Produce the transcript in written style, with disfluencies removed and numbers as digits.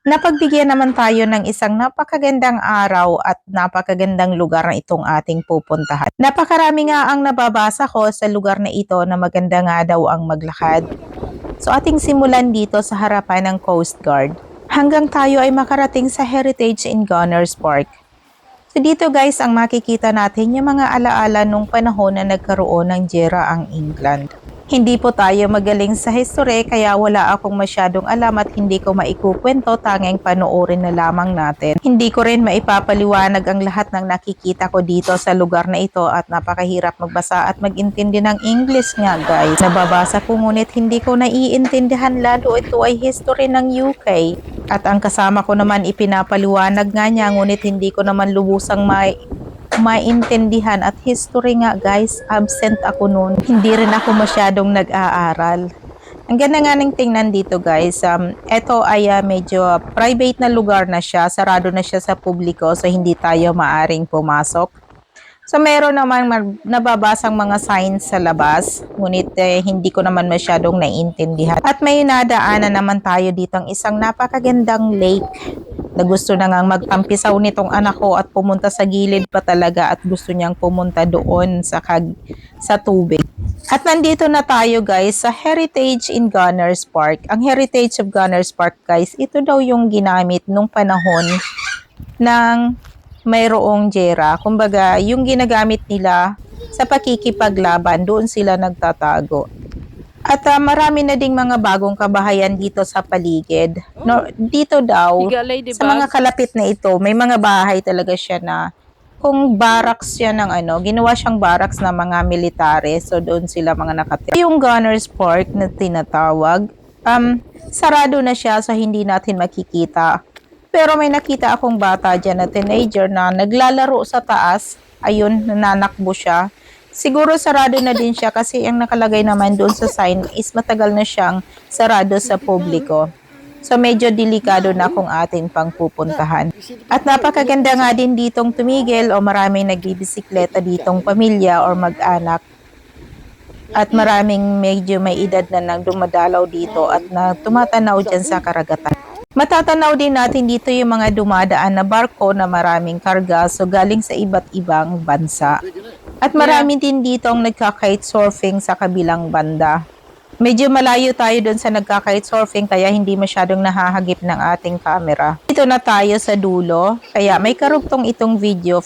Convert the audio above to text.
Napagbigyan naman tayo ng isang napakagandang araw at napakagandang lugar na itong ating pupuntahan. Napakarami nga ang nababasa ko sa lugar na ito na maganda nga daw ang maglakad. So ating simulan dito sa harapan ng Coast Guard hanggang tayo ay makarating sa Heritage in Gunners Park. So dito guys ang makikita natin yung mga alaala nung panahon na nagkaroon ng giyera ang England. Hindi po tayo magaling sa history kaya wala akong masyadong alam at hindi ko maikukwento, tanging panoorin na lamang natin. Hindi ko rin maipapaliwanag ang lahat ng nakikita ko dito sa lugar na ito at napakahirap magbasa at magintindi ng English nga guys. Nababasa ko ngunit hindi ko naiintindihan, lalo ito ay history ng UK. At ang kasama ko naman ipinapaliwanag nga niya ngunit hindi ko naman lubusang maintindihan at history nga guys, absent ako noon. Hindi rin ako masyadong nag-aaral. Ang ganda nga ng tingnan dito guys, ito ay medyo private na lugar na siya, sarado na siya sa publiko so hindi tayo maaring pumasok. So meron naman nababasang mga signs sa labas, ngunit hindi ko naman masyadong naiintindihan. At may nadaanan naman tayo dito ang isang napakagandang lake na gusto na ngang magtampisaw nitong anak ko at pumunta sa gilid pa talaga at gusto niyang pumunta doon sa tubig. At nandito na tayo guys sa Heritage in Gunners Park. Ang Heritage of Gunners Park guys, ito daw yung ginamit nung panahon ng mayroong giyera. Kumbaga, yung ginagamit nila sa pakikipaglaban, doon sila nagtatago. At marami na ding mga bagong kabahayan dito sa paligid. No, dito daw, sa mga kalapit na ito, may mga bahay talaga siya na kung barracks siya ng ginawa siyang barracks na mga military. So doon sila mga nakatira. Yung Gunners Park na tinatawag, sarado na siya so hindi natin makikita. Pero may nakita akong bata dyan na teenager na naglalaro sa taas. Ayun, nananakbo siya. Siguro sarado na din siya kasi ang nakalagay naman doon sa sign is matagal na siyang sarado sa publiko. So medyo delikado na kung atin pang pupuntahan. At napakaganda nga din ditong tumigil o maraming nagbibisikleta ditong pamilya or mag-anak. At maraming medyo may edad na nang dumadalaw dito at na tumatanaw dyan sa karagatan. Matatanaw din natin dito yung mga dumadaan na barko na maraming karga so galing sa iba't ibang bansa. At marami din dito ang nagka-kite surfing sa kabilang banda. Medyo malayo tayo doon sa nagka-kite surfing kaya hindi masyadong nahahagip ng ating camera. Dito na tayo sa dulo kaya may karugtong itong video.